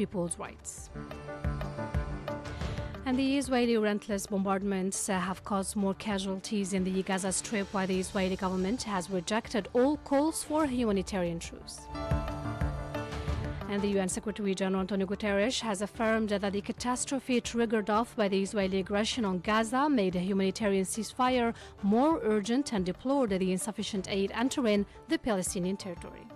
people's rights. And the Israeli relentless bombardments have caused more casualties in the Gaza Strip, while the Israeli government has rejected all calls for humanitarian truce. And the UN Secretary General Antonio Guterres has affirmed that the catastrophe triggered off by the Israeli aggression on Gaza made a humanitarian ceasefire more urgent and deplored the insufficient aid entering the Palestinian territory.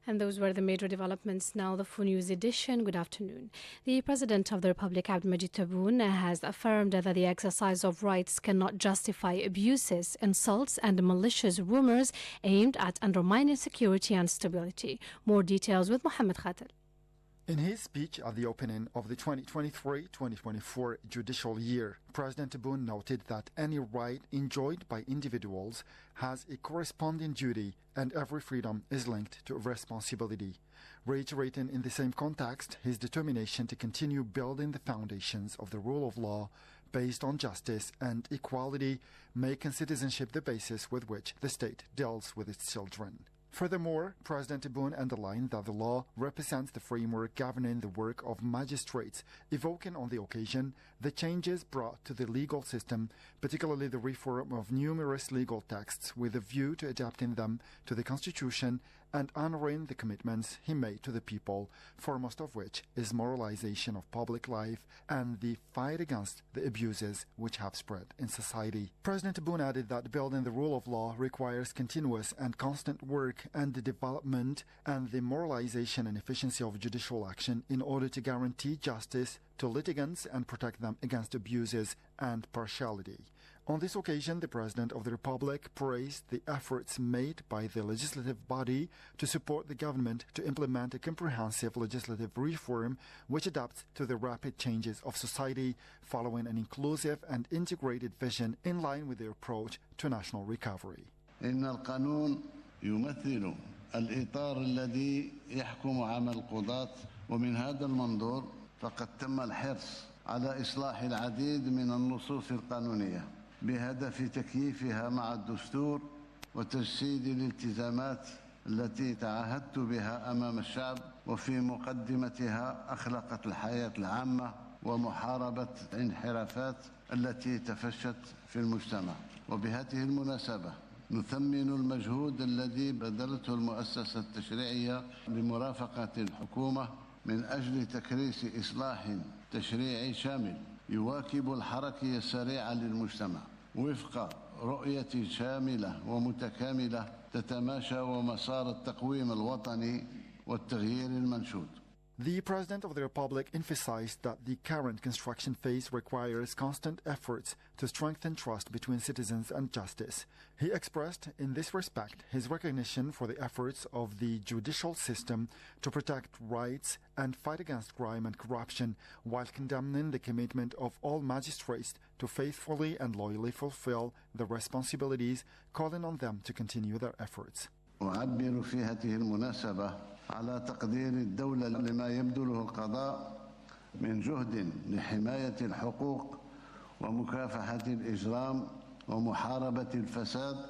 And those were the major developments. Now the Full News edition. Good afternoon. The President of the Republic, Abdelmajid Tebboune, has affirmed that the exercise of rights cannot justify abuses, insults and malicious rumors aimed at undermining security and stability. More details with Mohammed Khatel. In his speech at the opening of the 2023-2024 judicial year, President Tebboune noted that any right enjoyed by individuals has a corresponding duty and every freedom is linked to responsibility, reiterating in the same context his determination to continue building the foundations of the rule of law based on justice and equality, making citizenship the basis with which the state deals with its children. Furthermore, President Tebboune underlined that the law represents the framework governing the work of magistrates, evoking on the occasion the changes brought to the legal system, particularly the reform of numerous legal texts with a view to adapting them to the Constitution and honoring the commitments he made to the people, foremost of which is moralization of public life and the fight against the abuses which have spread in society. President Tebboune added that building the rule of law requires continuous and constant work and the development and the moralization and efficiency of judicial action in order to guarantee justice to litigants and protect them against abuses and partiality. On this occasion, the President of the Republic praised the efforts made by the legislative body to support the government to implement a comprehensive legislative reform which adapts to the rapid changes of society following an inclusive and integrated vision in line with the approach to national recovery. يمثل الإطار الذي يحكم عمل القضاة، ومن هذا المنظور فقد تم الحرص على إصلاح العديد من النصوص القانونية بهدف تكييفها مع الدستور وتجسيد الالتزامات التي تعهدت بها أمام الشعب، وفي مقدمتها أخلاق الحياة العامة ومحاربة الانحرافات التي تفشت في المجتمع. وبهذه المناسبة نثمن المجهود الذي بذلته المؤسسة التشريعية بمرافقة الحكومة من أجل تكريس إصلاح تشريعي شامل يواكب الحركة السريعة للمجتمع وفق رؤية شاملة ومتكاملة تتماشى ومسار التقويم الوطني والتغيير المنشود. The President of the Republic emphasized that the current construction phase requires constant efforts to strengthen trust between citizens and justice. He expressed in this respect his recognition for the efforts of the judicial system to protect rights and fight against crime and corruption, while condemning the commitment of all magistrates to faithfully and loyally fulfill their responsibilities, calling on them to continue their efforts. أعبر في هذه المناسبة على تقدير الدولة لما يبذله القضاء من جهد لحماية الحقوق ومكافحة الإجرام ومحاربة الفساد،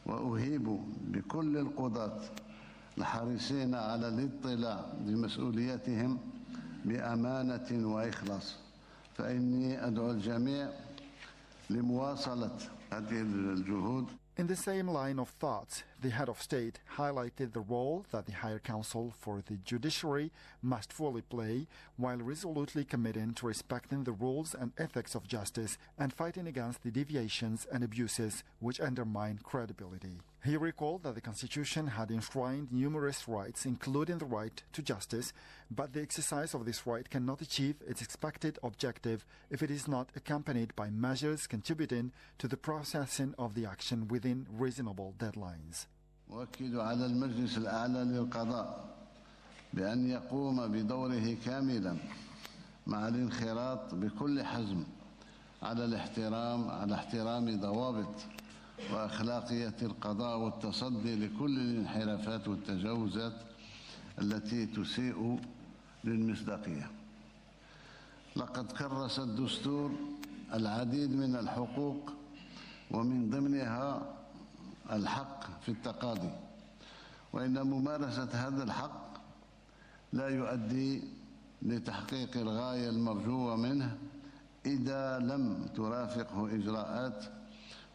وأهيب بكل القضاة الحريصين على الاطلاع بمسؤولياتهم بأمانة وإخلاص، فإني أدعو الجميع لمواصلة هذه الجهود. In the same line of thoughts, the head of state highlighted the role that the Higher Council for the Judiciary must fully play while resolutely committing to respecting the rules and ethics of justice and fighting against the deviations and abuses which undermine credibility. He recalled that the Constitution had enshrined numerous rights, including the right to justice, but the exercise of this right cannot achieve its expected objective if it is not accompanied by measures contributing to the processing of the action within reasonable deadlines. أؤكد على المجلس الأعلى للقضاء بأن يقوم بدوره كاملا مع الانخراط بكل حزم على احترام ضوابط وأخلاقية القضاء والتصدي لكل الانحرافات والتجاوزات التي تسيء للمصداقية. لقد كرس الدستور العديد من الحقوق ومن ضمنها الحق في التقاضي، وإن ممارسة هذا الحق لا يؤدي لتحقيق الغاية المرجوة منه إذا لم ترافقه إجراءات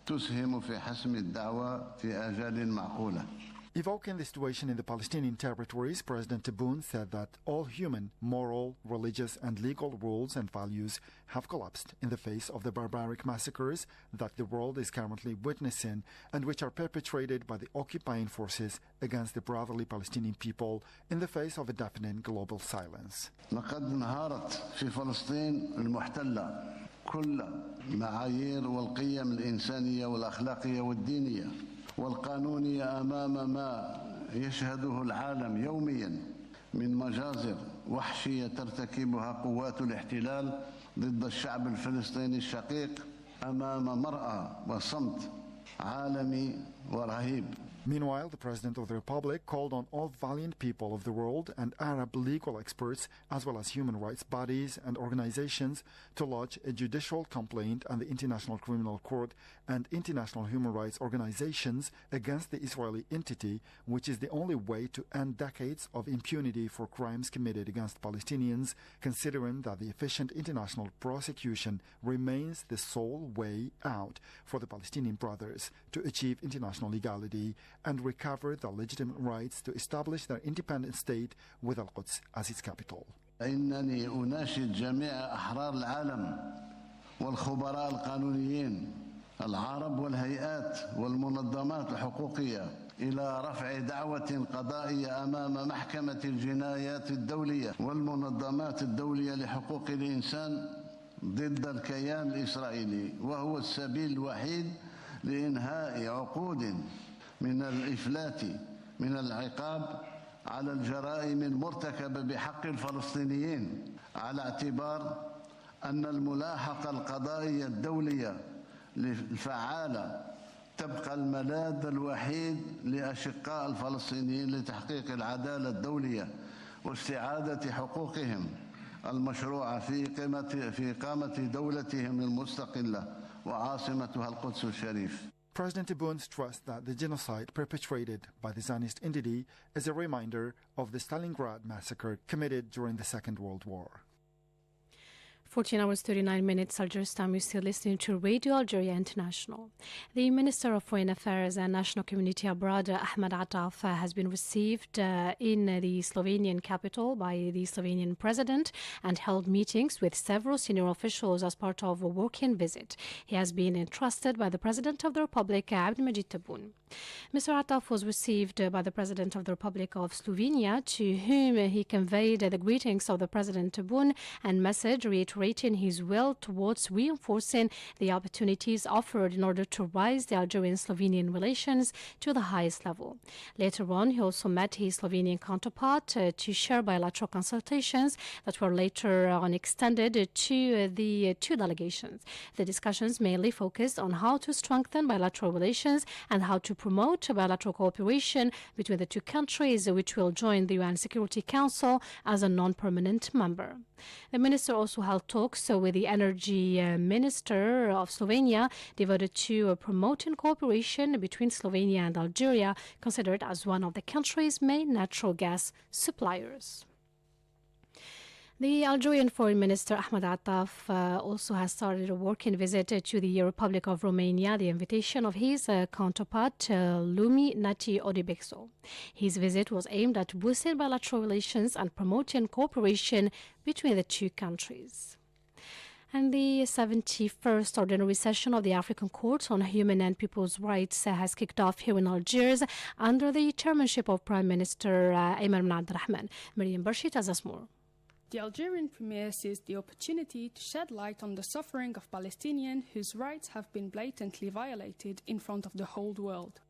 تسهم في حسم الدعوة في آجال معقولة. Evoking the situation in the Palestinian territories, President Tebboune said that all human, moral, religious and legal rules and values have collapsed in the face of the barbaric massacres that the world is currently witnessing and which are perpetrated by the occupying forces against the brotherly Palestinian people in the face of a deafening global silence. لقد انهارت في فلسطين المحتلة كل معايير والقيم الإنسانية والأخلاقية والدينية والقانونية أمام ما يشهده العالم يوميا من مجازر وحشية ترتكبها قوات الاحتلال ضد الشعب الفلسطيني الشقيق أمام مرأى وصمت عالمي ورهيب. Meanwhile, the President of the Republic called on all valiant people of the world and Arab legal experts, as well as human rights bodies and organizations, to lodge a judicial complaint on the International Criminal Court and international human rights organizations against the Israeli entity, which is the only way to end decades of impunity for crimes committed against Palestinians, considering that the efficient international prosecution remains the sole way out for the Palestinian brothers to achieve international legality and recover the legitimate rights to establish their independent state with Al-Quds as its capital. إنني أناشد جميع أحرار العالم والخبراء القانونيين العرب والهيئات والمنظمات الحقوقية إلى رفع دعوة قضائية أمام محكمة الجنايات الدولية والمنظمات الدولية لحقوق الإنسان ضد الكيان الإسرائيلي، وهو السبيل الوحيد لإنهاء عقود من الإفلات من العقاب على الجرائم المرتكبة بحق الفلسطينيين، على اعتبار أن الملاحقة القضائية الدولية الفعالة تبقى الملاذ الوحيد لأشقاء الفلسطينيين لتحقيق العدالة الدولية واستعادة حقوقهم المشروعة في إقامة دولتهم المستقلة وعاصمتها القدس الشريف. President Tebboune stressed that the genocide perpetrated by the Zionist entity is a reminder of the Stalingrad massacre committed during the Second World War. 14 hours 39 minutes Algiers time. You're still listening to Radio Algeria International. The Minister of Foreign Affairs and National Community Abroad, Ahmed Attaf, has been received in the Slovenian capital by the Slovenian president and held meetings with several senior officials as part of a working visit. He has been entrusted by the President of the Republic, Abdelmajid Tebboune. Mr. Attaf was received by the President of the Republic of Slovenia, to whom he conveyed the greetings of the President Tebboune and message reiterating his will towards reinforcing the opportunities offered in order to raise the Algerian-Slovenian relations to the highest level. Later on, he also met his Slovenian counterpart to share bilateral consultations that were later on extended to the two delegations. The discussions mainly focused on how to strengthen bilateral relations and how to promote bilateral cooperation between the two countries, which will join the UN Security Council as a non-permanent member. The minister also held talks with the energy minister of Slovenia, devoted to promoting cooperation between Slovenia and Algeria, considered as one of the country's main natural gas suppliers. The Algerian Foreign Minister Ahmed Attaf also has started a working visit to the Republic of Romania, the invitation of his counterpart, Lumi Nati Odibexo. His visit was aimed at boosting bilateral relations and promoting cooperation between the two countries. And the 71st Ordinary Session of the African Court on Human and People's Rights has kicked off here in Algiers under the chairmanship of Prime Minister Ayman Ben Abdelrahman. Miriam Barshit has us more. The Algerian Premier seized the opportunity to shed light on the suffering of Palestinians whose rights have been blatantly violated in front of the whole world.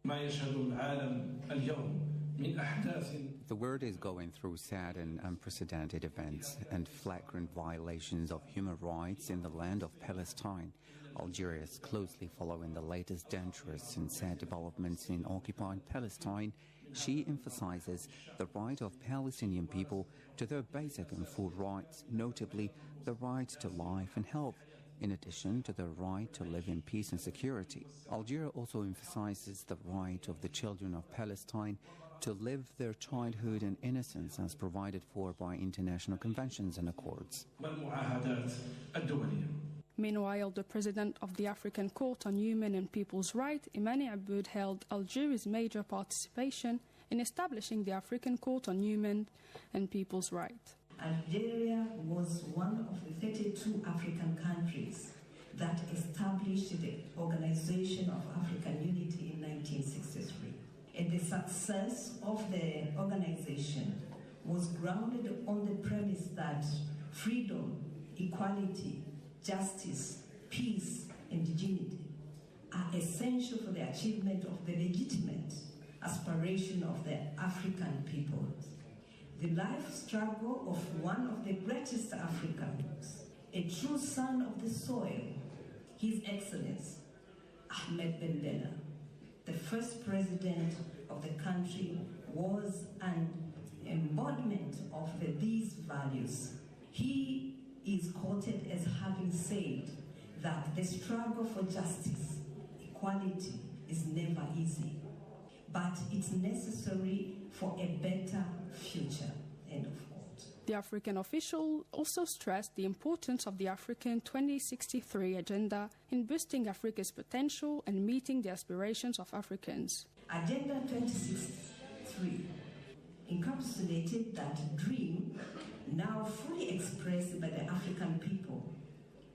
The world is going through sad and unprecedented events and flagrant violations of human rights in the land of Palestine. Algeria is closely following the latest dangerous and sad developments in occupied Palestine. She emphasizes the right of Palestinian people to their basic and full rights, notably the right to life and health, in addition to the right to live in peace and security. Algeria also emphasizes the right of the children of Palestine to live their childhood in innocence as provided for by international conventions and accords. Meanwhile, the president of the African Court on Human and People's Rights, Imani Aboud, hailed Algeria's major participation in establishing the African Court on Human and People's Rights. Algeria was one of the 32 African countries that established the Organization of African Unity in 1963. And the success of the organization was grounded on the premise that freedom, equality, justice, peace, and dignity are essential for the achievement of the legitimate aspiration of the African peoples. The life struggle of one of the greatest Africans, a true son of the soil, His Excellency Ahmed Ben Bella, the first president of the country, was an embodiment of these values. He is quoted as having said that the struggle for justice, equality is never easy, but it's necessary for a better future. End of quote. The African official also stressed the importance of the African 2063 agenda in boosting Africa's potential and meeting the aspirations of Africans. Agenda 2063 encapsulated that dream, now fully expressed by the African people,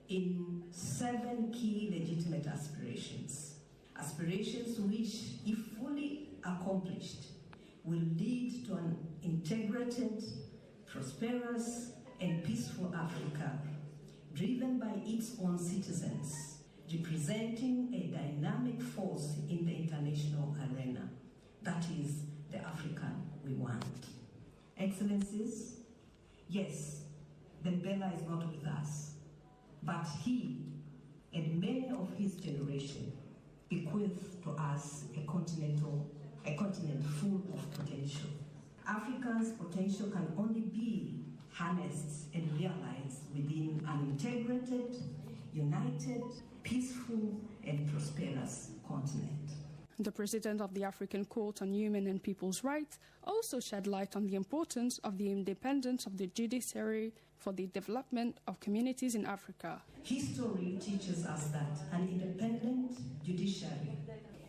in 7 key legitimate aspirations. Aspirations which, if fully accomplished, will lead to an integrated, prosperous, and peaceful Africa, driven by its own citizens, representing a dynamic force in the international arena. That is the African we want. Excellencies, yes, Ben Bella is not with us, but he and many of his generation bequeath to us a continent full of potential. Africa's potential can only be harnessed and realized within an integrated, united, peaceful, and prosperous continent. The president of the African Court on Human and People's Rights also shed light on the importance of the independence of the judiciary for the development of communities in Africa. History teaches us that an independent judiciary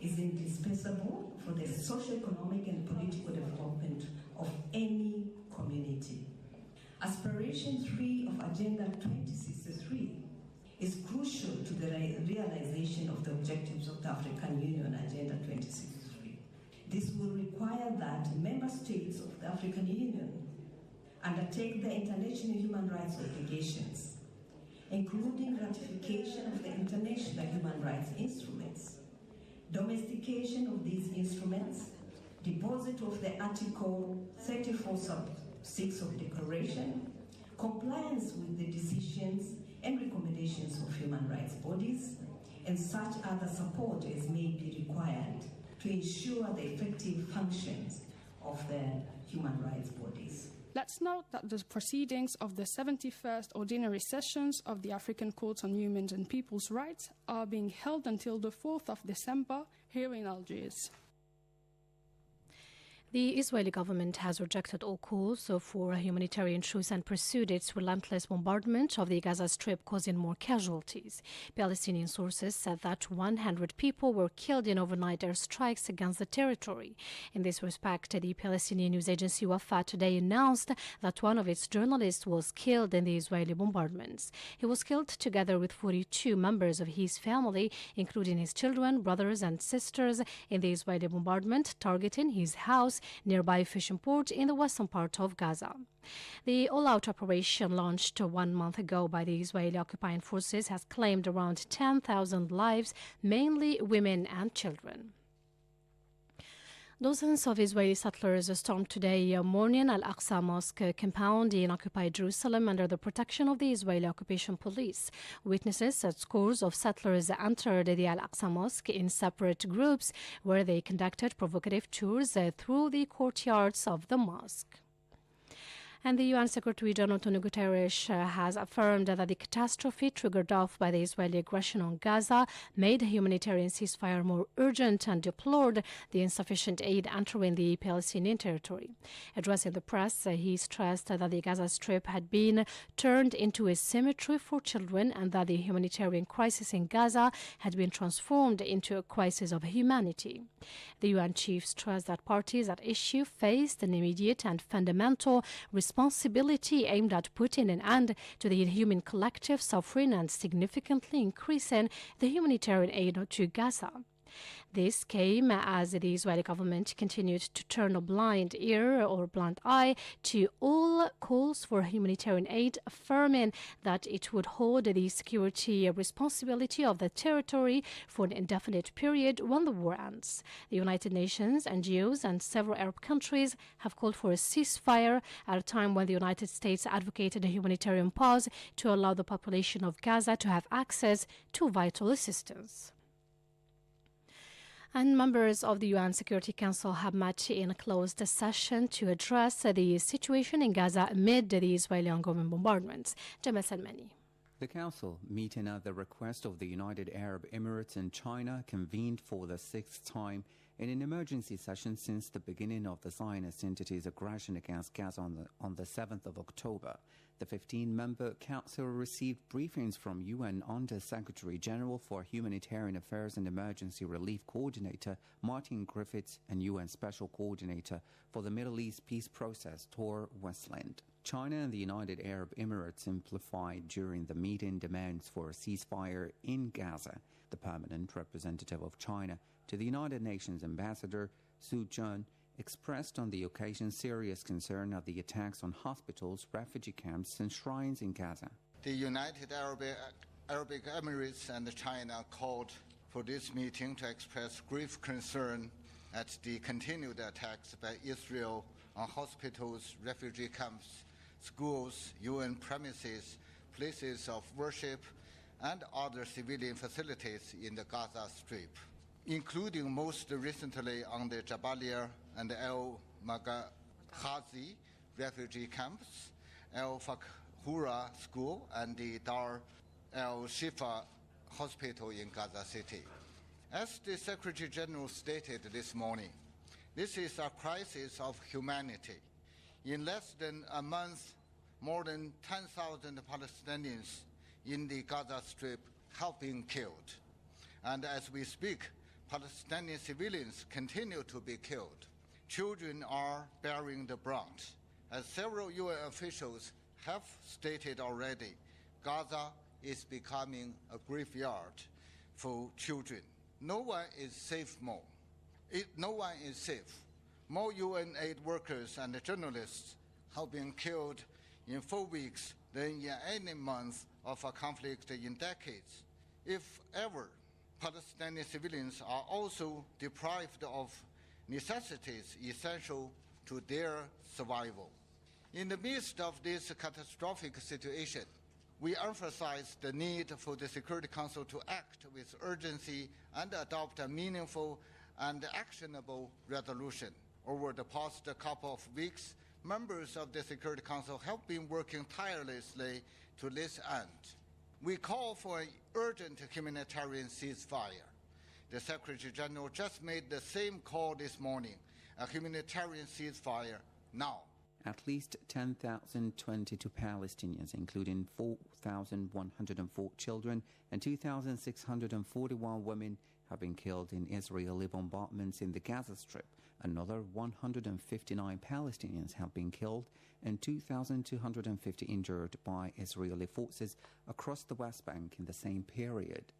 is indispensable for the socio-economic and political development of any community. Aspiration 3 of Agenda 2063 is crucial to the realization of the objectives of the African Union Agenda 2063. This will require that member states of the African Union undertake the international human rights obligations, including ratification of the international human rights instruments, domestication of these instruments, deposit of the Article 34(6) of the Declaration, compliance with the decisions and recommendations of human rights bodies, and such other support as may be required to ensure the effective functions of the human rights bodies. Let's note that the proceedings of the 71st Ordinary Sessions of the African Court on Human and People's Rights are being held until the 4th of December here in Algiers. The Israeli government has rejected all calls for a humanitarian truce and pursued its relentless bombardment of the Gaza Strip, causing more casualties. Palestinian sources said that 100 people were killed in overnight airstrikes against the territory. In this respect, the Palestinian news agency Wafa today announced that one of its journalists was killed in the Israeli bombardments. He was killed together with 42 members of his family, including his children, brothers and sisters, in the Israeli bombardment targeting his house nearby fishing port in the western part of Gaza. The all-out operation launched 1 month ago by the Israeli occupying forces has claimed around 10,000 lives, mainly women and children. Dozens of Israeli settlers stormed today morning Al-Aqsa Mosque compound in occupied Jerusalem under the protection of the Israeli occupation police. Witnesses said scores of settlers entered the Al-Aqsa Mosque in separate groups where they conducted provocative tours through the courtyards of the mosque. And the UN Secretary General Antonio Guterres has affirmed that the catastrophe triggered off by the Israeli aggression on Gaza made a humanitarian ceasefire more urgent and deplored the insufficient aid entering the Palestinian territory. Addressing the press, he stressed that the Gaza Strip had been turned into a cemetery for children and that the humanitarian crisis in Gaza had been transformed into a crisis of humanity. The UN chief stressed that parties at issue faced an immediate and fundamental responsibility aimed at putting an end to the inhuman collective suffering and significantly increasing the humanitarian aid to Gaza. This came as the Israeli government continued to turn a blind ear or blind eye to all calls for humanitarian aid, affirming that it would hold the security responsibility of the territory for an indefinite period when the war ends. The United Nations, NGOs, and several Arab countries have called for a ceasefire at a time when the United States advocated a humanitarian pause to allow the population of Gaza to have access to vital assistance. And members of the UN Security Council have met in a closed session to address the situation in Gaza amid the Israeli ongoing bombardments. Jamal Salmani. The Council, meeting at the request of the United Arab Emirates and China, convened for the sixth time in an emergency session since the beginning of the Zionist entity's aggression against Gaza on the 7th of October. The 15-member council received briefings from UN Under-Secretary General for Humanitarian Affairs and Emergency Relief Coordinator Martin Griffiths and UN Special Coordinator for the Middle East Peace Process Tor Westland. China and the United Arab Emirates amplified during the meeting demands for a ceasefire in Gaza. The permanent representative of China to the United Nations Ambassador Su Jun expressed on the occasion serious concern at the attacks on hospitals, refugee camps and shrines in Gaza. The United Arab Emirates and China called for this meeting to express grave concern at the continued attacks by Israel on hospitals, refugee camps, schools, UN premises, places of worship, and other civilian facilities in the Gaza Strip, including most recently on the Jabalia and El Maghazi refugee camps, El Fakhura School, and the Dar el-Shifa Hospital in Gaza City. As the Secretary General stated this morning, this is a crisis of humanity. In less than a month, more than 10,000 Palestinians in the Gaza Strip have been killed. And as we speak, Palestinian civilians continue to be killed. Children are bearing the brunt. As several UN officials have stated already, Gaza is becoming a graveyard for children. No one is safe more. No one is safe. More UN aid workers and journalists have been killed in 4 weeks than in any month of a conflict in decades. If ever, Palestinian civilians are also deprived of necessities essential to their survival. In the midst of this catastrophic situation, we emphasize the need for the Security Council to act with urgency and adopt a meaningful and actionable resolution. Over the past couple of weeks, members of the Security Council have been working tirelessly to this end. We call for an urgent humanitarian ceasefire. The Secretary General just made the same call this morning, a humanitarian ceasefire now. At least 10,022 Palestinians, including 4,104 children and 2,641 women, have been killed in Israeli bombardments in the Gaza Strip. Another 159 Palestinians have been killed and 2,250 injured by Israeli forces across the West Bank in the same period.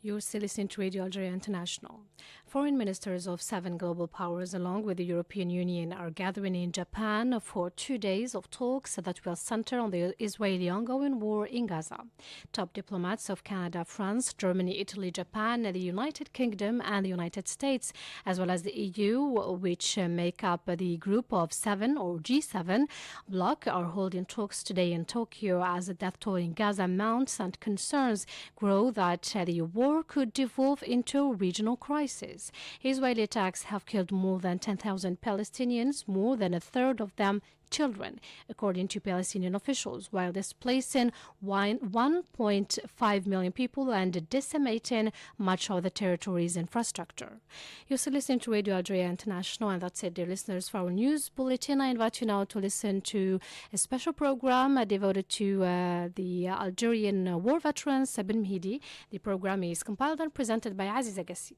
You're still listening to Radio Algeria International. Foreign ministers of 7 global powers, along with the European Union, are gathering in Japan for 2 days of talks that will center on the Israeli ongoing war in Gaza. Top diplomats of Canada, France, Germany, Italy, Japan, the United Kingdom, and the United States, as well as the EU, which make up the Group of 7 or G7 bloc, are holding talks today in Tokyo as the death toll in Gaza mounts and concerns grow that the war could devolve into a regional crisis. Israeli attacks have killed more than 10,000 Palestinians, more than a third of them children, according to Palestinian officials, while displacing 1.5 million people and decimating much of the territory's infrastructure. You're still listening to Radio Algeria International, and that's it, dear listeners, for our news bulletin. I invite you now to listen to a special program devoted to the Algerian war veterans, Ben Mhidi. The program is compiled and presented by Aziza Gassi.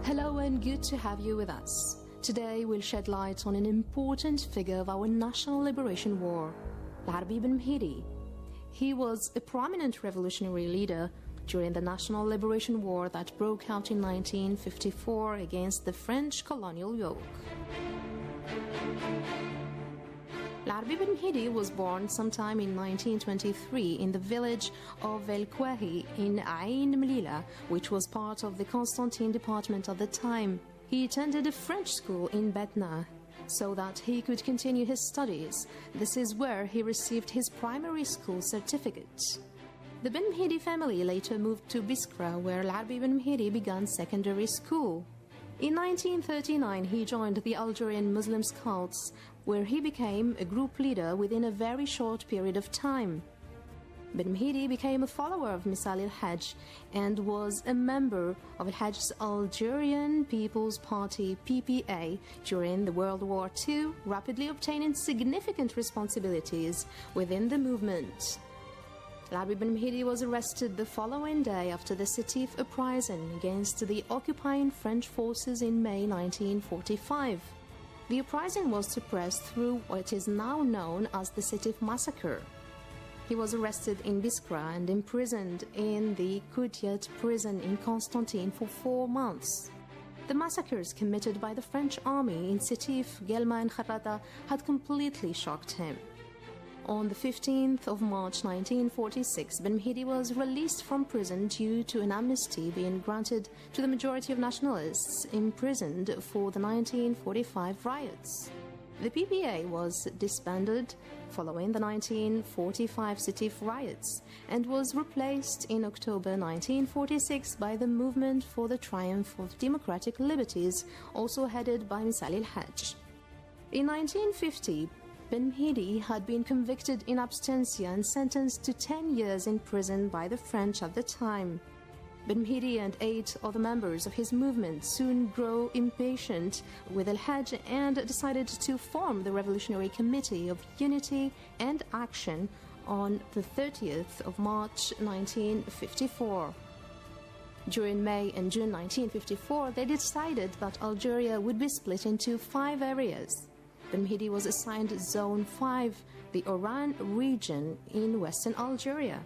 Hello and good to have you with us. Today we'll shed light on an important figure of our national liberation war, Al-Arbi Ben Mhidi. He was a prominent revolutionary leader during the National Liberation War that broke out in 1954 against the French colonial yoke. Al-Arbi Ben Mhidi was born sometime in 1923 in the village of El Kouahi in Ain Mlila, which was part of the Constantine department at the time. He attended a French school in Batna so that he could continue his studies. This is where he received his primary school certificate. The Ben Mhidi family later moved to Biskra, where Al-Arbi Ben Mhidi began secondary school. In 1939, he joined the Algerian Muslim Scouts, where he became a group leader within a very short period of time. Ben Mhidi became a follower of Misal al-Hajj and was a member of al-Hajj's Algerian People's Party PPA during the World War II, rapidly obtaining significant responsibilities within the movement. Al-Arbi Ben Mhidi was arrested the following day after the Sétif uprising against the occupying French forces in May 1945. The uprising was suppressed through what is now known as the Sétif massacre. He was arrested in Biskra and imprisoned in the Koudiat prison in Constantine for 4 months. The massacres committed by the French army in Sétif, Guelma and Kharrada had completely shocked him. On the 15th of March 1946, Ben Mhidi was released from prison due to an amnesty being granted to the majority of nationalists imprisoned for the 1945 riots. The PPA was disbanded following the 1945 Sétif riots and was replaced in October 1946 by the Movement for the Triumph of Democratic Liberties, also headed by Misal al-Hajj. In 1950, Ben Mhidi had been convicted in absentia and sentenced to 10 years in prison by the French at the time. Ben Mhidi and 8 other members of his movement soon grew impatient with al-Hajj and decided to form the Revolutionary Committee of Unity and Action on the 30th of March 1954. During May and June 1954, they decided that Algeria would be split into 5 areas. Ben Mhidi was assigned Zone 5, the Oran region in western Algeria.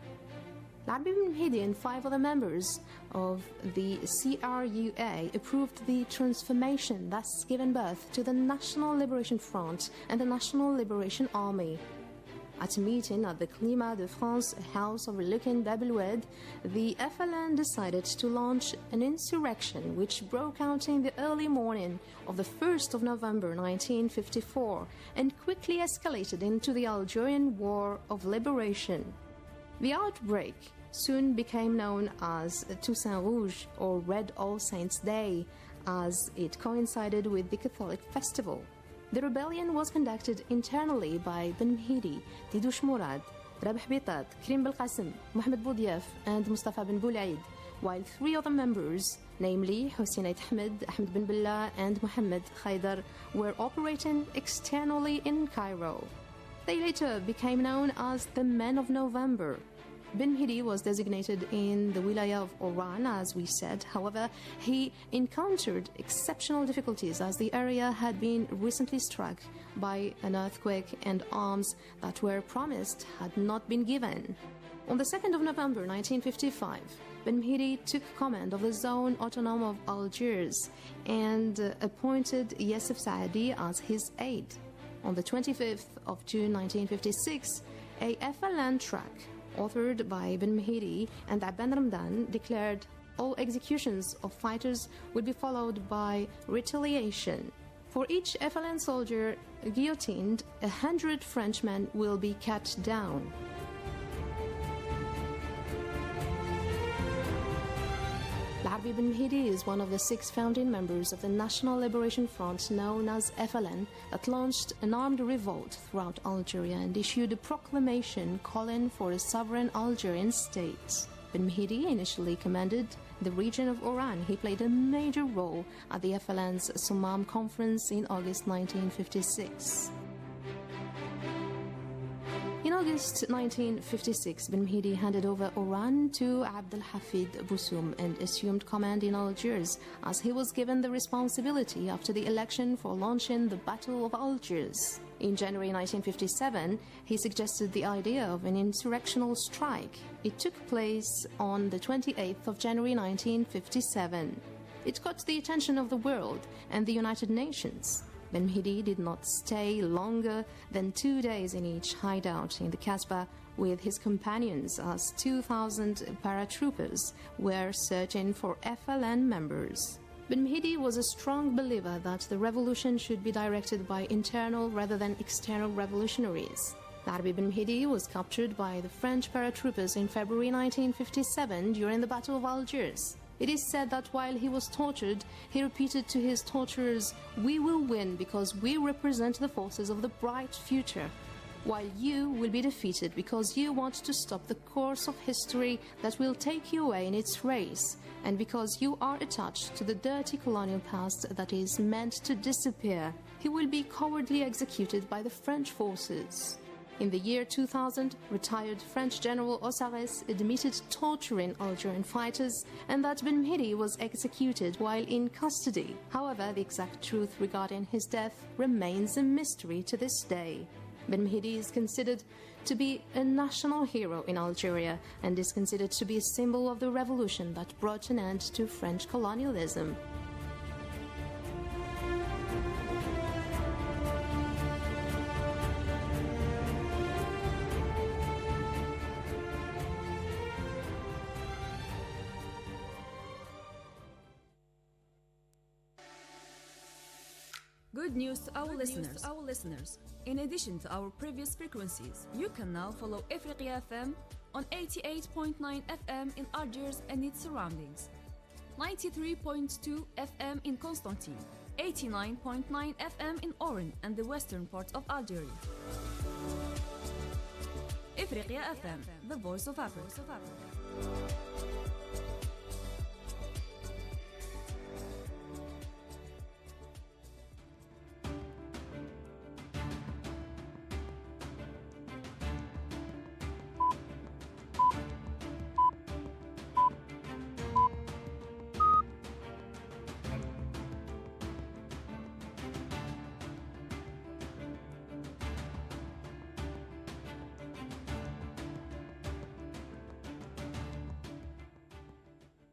Al-Arbi Ben Mhidi and 5 other members of the CRUA approved the transformation, thus giving birth to the National Liberation Front and the National Liberation Army. At a meeting at the Climat de France House overlooking Bab el-Oued, the FLN decided to launch an insurrection which broke out in the early morning of the 1st of November 1954 and quickly escalated into the Algerian War of Liberation. The outbreak soon became known as Toussaint Rouge, or Red All Saints' Day, as it coincided with the Catholic festival. The rebellion was conducted internally by Ben Mhidi, Tidouche Mourad, Rabih Bitat, Karim Belqasem, Mohamed Boudiaf, and Mustafa Ben Boulaid, while 3 other members, namely Hossein Ait Ahmed, Ahmed Ben Billah, and Mohamed Khaydar, were operating externally in Cairo. They later became known as the Men of November. Ben Mhidi was designated in the Wilaya of Oran, as we said. However, he encountered exceptional difficulties as the area had been recently struck by an earthquake and arms that were promised had not been given. On the 2nd of November 1955, Ben Mhidi took command of the Zone Autonome of Algiers and appointed Yessef Saadi as his aide. On the 25th of June 1956, a FLN track authored by Ben Mhidi and Abban Ramdan declared all executions of fighters would be followed by retaliation. For each FLN soldier guillotined, 100 Frenchmen will be cut down. Larbi Ben Mhidi is one of the 6 founding members of the National Liberation Front known as FLN that launched an armed revolt throughout Algeria and issued a proclamation calling for a sovereign Algerian state. Ben Mhidi initially commanded the region of Oran. He played a major role at the FLN's Soumam conference in August 1956. In August 1956, Ben Mhidi handed over Oran to Abdelhafid Boussoum and assumed command in Algiers, as he was given the responsibility after the election for launching the Battle of Algiers. In January 1957, he suggested the idea of an insurrectional strike. It took place on the 28th of January 1957. It caught the attention of the world and the United Nations. Ben Mhidi did not stay longer than 2 days in each hideout in the Kasbah with his companions, as 2,000 paratroopers were searching for FLN members. Ben Mhidi was a strong believer that the revolution should be directed by internal rather than external revolutionaries. Larbi Ben Mhidi was captured by the French paratroopers in February 1957 during the Battle of Algiers. It is said that while he was tortured, he repeated to his torturers, "We will win because we represent the forces of the bright future, while you will be defeated because you want to stop the course of history that will take you away in its race, and because you are attached to the dirty colonial past that is meant to disappear. He will be cowardly executed by the French forces." In the year 2000, retired French General Ossares admitted torturing Algerian fighters and that Ben Mhidi was executed while in custody. However, the exact truth regarding his death remains a mystery to this day. Ben Mhidi is considered to be a national hero in Algeria and is considered to be a symbol of the revolution that brought an end to French colonialism. Good news to our listeners. In addition to our previous frequencies, you can now follow Africa FM on 88.9 FM in Algiers and its surroundings, 93.2 FM in Constantine, 89.9 FM in Oran and the western part of Algeria. Africa FM, the voice of Africa.